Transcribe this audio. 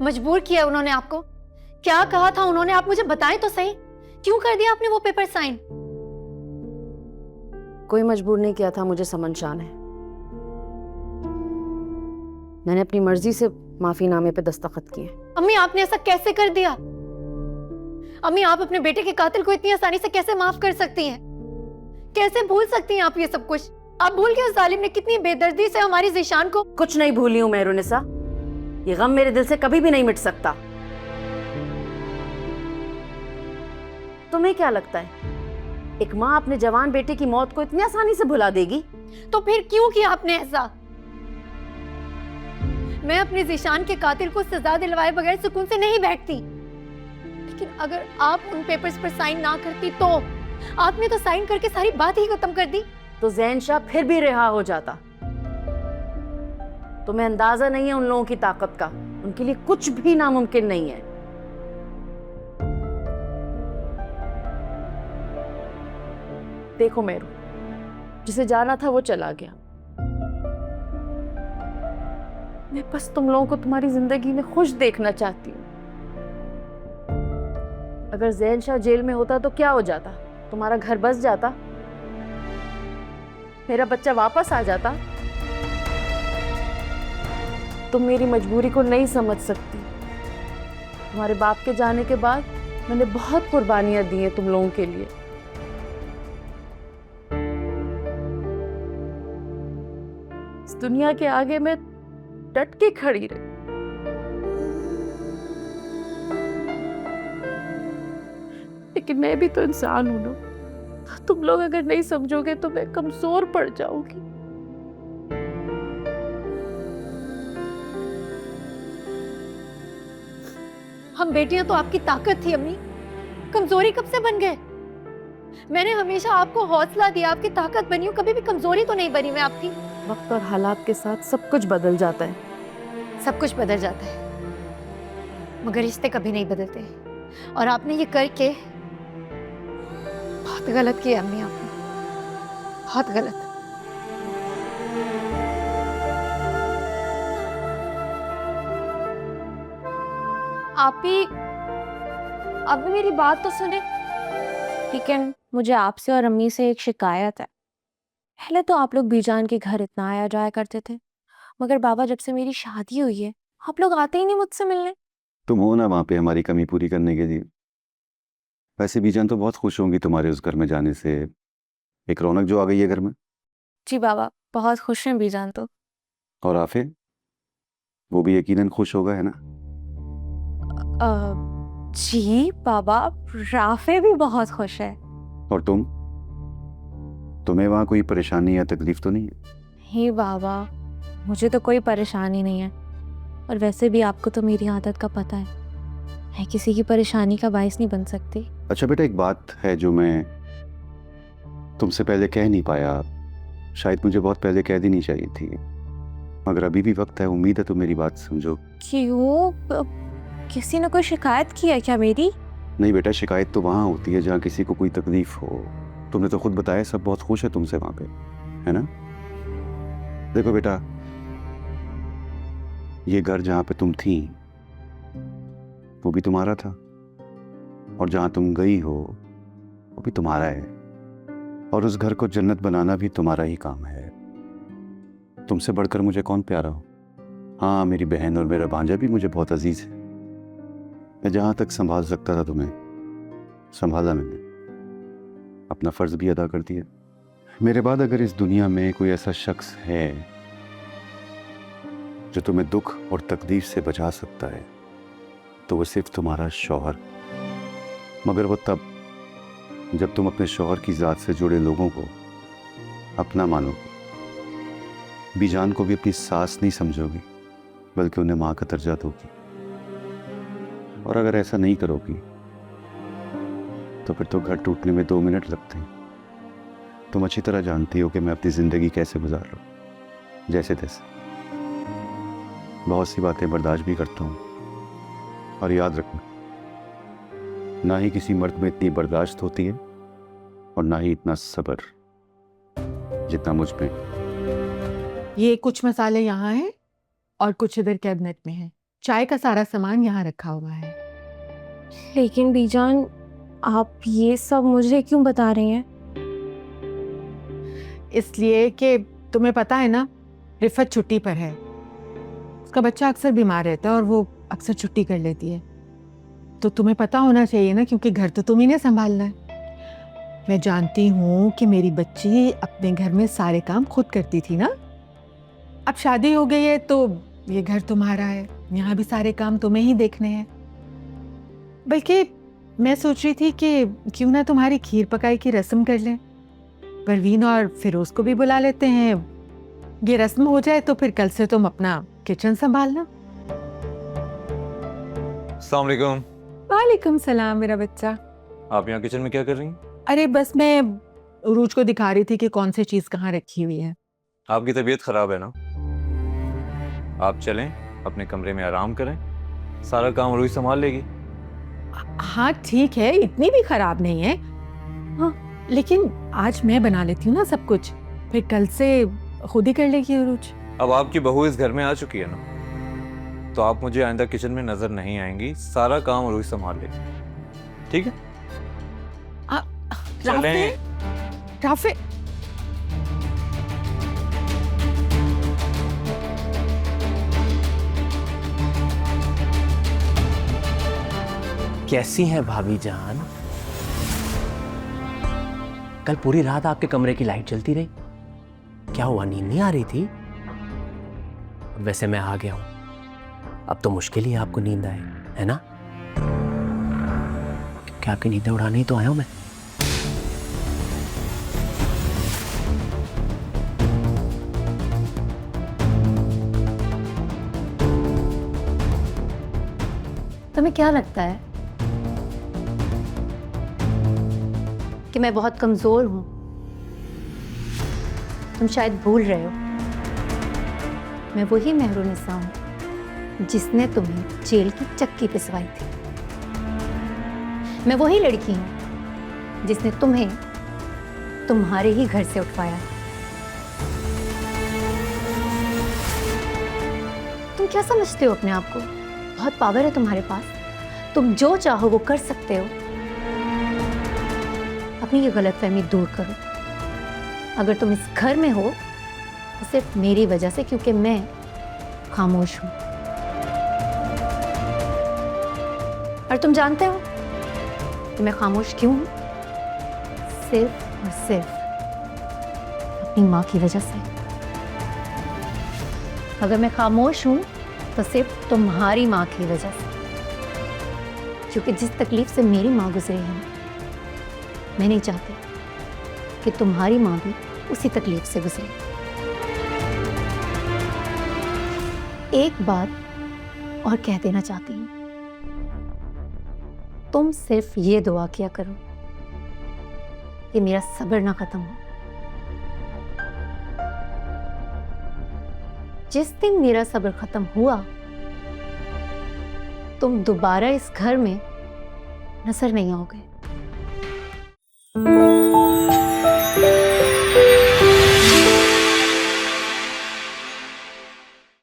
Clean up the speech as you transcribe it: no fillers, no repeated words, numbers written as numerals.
मजबूर किया उन्होंने आपको? क्या कहा था उन्होंने? आप मुझे बताएं तो सही। क्यों कर दिया आपने वो पेपर साइन? कोई मजबूर नहीं किया था मुझे, समन है। मैंने अपनी मर्जी से माफीनामे पे दस्तखत किए। अम्मी, आपने ऐसा कैसे कर दिया? अम्मी, आप अपने बेटे के कातिल को इतनी आसानी से कैसे माफ कर सकती हैं? कैसे भूल सकती हैं आप ये सब कुछ? आप भूल गए उस जालिम ने कितनी बेदर्दी से हमारी ज़ीशान को। कुछ नहीं भूली हूं मैं रुनिसा, ये गम मेरे दिल से कभी भी नहीं मिट सकता। तुम्हें क्या लगता है एक माँ अपने जवान बेटे की मौत को इतनी आसानी से भुला देगी? तो फिर क्यों किया आपने ऐसा? मैं अपने ज़ीशान के कातिल को सजा दिलवाए बगैर सुकून से नहीं बैठती। लेकिन अगर आप उन पेपर्स पर साइन ना करती तो आपने तो साइन करके सारी बात ही खत्म कर दी। तो ज़ैन शाह फिर भी रिहा हो जाता। तुम्हें अंदाजा नहीं है उन लोगों की ताकत का। उनके लिए कुछ भी नामुमकिन नहीं है। देखो मेरू, जिसे जाना था वो चला गया। मैं बस तुम लोगों को तुम्हारी जिंदगी में खुश देखना चाहती हूँ। अगर ज़ैन शाह जेल में होता तो क्या हो जाता? तुम्हारा घर बस जाता, मेरा बच्चा वापस आ जाता। तुम मेरी मजबूरी को नहीं समझ सकती। तुम्हारे बाप के जाने के बाद मैंने बहुत कुर्बानियां दी हैं तुम लोगों के लिए। इस दुनिया के आगे मैं डट के खड़ी रही। लेकिन मैं भी तो इंसान हूं ना। तुम लोग अगर नहीं समझोगे तो मैं कमजोर पड़ जाऊंगी। हम बेटियां तो आपकी ताकत थी अम्मी, कमजोरी कब से बन गए? मैंने हमेशा आपको हौसला दिया, आपकी ताकत बनी हूं, कभी भी कमजोरी तो नहीं बनी मैं आपकी। वक्त और हालात के साथ सब कुछ बदल जाता है। सब कुछ बदल जाता है मगर रिश्ते कभी नहीं बदलते। और आपने ये करके बहुत गलत किया अम्मी, आपने बहुत गलत। आप ही अब भी मेरी बात तो सुने। लेकिन मुझे आपसे और अम्मी से एक शिकायत है। पहले तो आप लोग बीजान के घर इतना आया जाया करते थे, मगर बाबा जब से मेरी शादी हुई है आप लोग आते ही नहीं मुझसे मिलने। तुम हो ना वहाँ पे हमारी कमी पूरी करने के लिए। वैसे बीजान तो बहुत खुश होंगी तुम्हारे उस घर में जाने से। एक रौनक जो आ गई है घर में। जी बाबा, बहुत खुश हैं बीजान तो। और आफे, वो भी यकीनन खुश होगा, है ना? जी बाबा, राफे भी बहुत खुश है। और तुम्हें वहाँ कोई परेशानी या तकलीफ तो नहीं है? हे बाबा, मुझे तो कोई परेशानी नहीं है। और वैसे भी आपको तो मेरी आदत का पता है, मैं किसी की परेशानी का बायस नहीं बन सकती। अच्छा बेटा, एक बात है जो मैं तुमसे पहले कह नहीं पाया। शायद मुझे बहुत पहले कह देनी चाहिए थी, मगर अभी भी वक्त है। उम्मीद है तुम मेरी बात समझो। क्यों? किसी ने कोई शिकायत की है क्या मेरी? नहीं बेटा, शिकायत तो वहाँ होती है जहाँ किसी को कोई तकलीफ हो। तुमने तो खुद बताया सब बहुत खुश है तुमसे वहाँ पे, है ना? देखो बेटा, ये घर जहाँ पे तुम थी वो भी तुम्हारा था, और जहाँ तुम गई हो वो भी तुम्हारा है। और उस घर को जन्नत बनाना भी तुम्हारा ही काम है। तुमसे बढ़कर मुझे कौन प्यारा हो? हाँ, मेरी बहन और मेरा भांजा भी मुझे बहुत अजीज है। मैं जहाँ तक संभाल सकता था तुम्हें संभाला मैंने। अपना फर्ज भी अदा कर दिया। मेरे बाद अगर इस दुनिया में कोई ऐसा शख्स है जो तुम्हें दुख और तकलीफ से बचा सकता है तो वो सिर्फ तुम्हारा शौहर। मगर वो तब जब तुम अपने शौहर की ज़ात से जुड़े लोगों को अपना मानोगी। बीजान को भी अपनी सास नहीं समझोगी, बल्कि उन्हें माँ का दर्जा दोगी। और अगर ऐसा नहीं करोगी तो फिर तो घर टूटने में 2 मिनट लगते हैं। तुम अच्छी तरह जानती हो कि मैं अपनी ज़िंदगी कैसे गुजार रहा हूँ, जैसे तैसे। बहुत सी बातें बर्दाश्त भी करता हूँ। और याद रखना, ना ही किसी मर्द में इतनी बर्दाश्त होती है और ना ही इतना सब्र जितना मुझ में। ये कुछ मसाले यहाँ हैं और कुछ इधर कैबिनेट में हैं। चाय का सारा सामान यहाँ रखा हुआ है। लेकिन बीजान, आप ये सब मुझे क्यों बता रही हैं? इसलिए कि तुम्हें पता है ना, रिफत छुट्टी पर है। उसका बच्चा अक्सर बीमार रहता है और वो अक्सर छुट्टी कर लेती है। तो तुम्हें पता होना चाहिए ना, क्योंकि घर तो तुम ही ने संभालना है। मैं जानती हूँ कि मेरी बच्ची अपने घर में सारे काम खुद करती थी ना। अब शादी हो गई है तो ये घर तुम्हारा है, यहाँ भी सारे काम तुम्हें ही देखने हैं। बल्कि मैं सोच रही थी कि क्यों ना तुम्हारी खीर पकाई की रस्म कर लें। परवीन और फिरोज को भी बुला लेते हैं। ये रस्म हो जाए तो फिर कल से तुम अपना किचन संभालना। अस्सलाम वालेकुम। वालेकुम सलाम मेरा बच्चा। आप यहाँ किचन में क्या कर रही हैं? अरे बस मैं उरूज को दिखा रही थी कि कौन सी चीज कहाँ रखी हुई है। आपकी तबीयत खराब है ना, आप चलें अपने कमरे में आराम करें, सारा काम रूही संभाल लेगी। हाँ ठीक है, इतनी भी खराब नहीं है। हाँ लेकिन आज मैं बना लेती हूँ ना सब कुछ, फिर कल से खुद ही कर लेगी उरूज। अब आपकी बहू इस घर में आ चुकी है ना, तो आप मुझे आइंदा किचन में नजर नहीं आएंगी, सारा काम रूही संभाल लेगी, ठीक है? राफे, राफे कैसी हैं भाभी जान? कल पूरी रात आपके कमरे की लाइट जलती रही, क्या हुआ, नींद नहीं आ रही थी? वैसे मैं आ गया हूं, अब तो मुश्किल ही आपको नींद आए, है ना? क्योंकि आपकी नींदें उड़ाने ही तो आया हूं मैं। तुम्हें क्या लगता है कि मैं बहुत कमजोर हूं? तुम शायद भूल रहे हो, मैं वही मेहरुनिसा हूं जिसने तुम्हें जेल की चक्की पिसवाई थी। मैं वही लड़की हूं जिसने तुम्हें तुम्हारे ही घर से उठवाया। तुम क्या समझते हो अपने आप को? बहुत पावर है तुम्हारे पास, तुम जो चाहो वो कर सकते हो। अपनी ये गलतफहमी दूर करो। अगर तुम इस घर में हो तो सिर्फ मेरी वजह से, क्योंकि मैं खामोश हूं। और तुम जानते हो कि मैं खामोश क्यों हूं? सिर्फ और सिर्फ अपनी माँ की वजह से। अगर मैं खामोश हूं तो सिर्फ तुम्हारी माँ की वजह से, क्योंकि जिस तकलीफ से मेरी माँ गुजरी है, मैं नहीं चाहती कि तुम्हारी माँ भी उसी तकलीफ से गुजरे। एक बात और कह देना चाहती हूँ, तुम सिर्फ ये दुआ किया करो कि मेरा सब्र ना खत्म हो। जिस दिन मेरा सब्र खत्म हुआ, तुम दोबारा इस घर में नजर नहीं आओगे।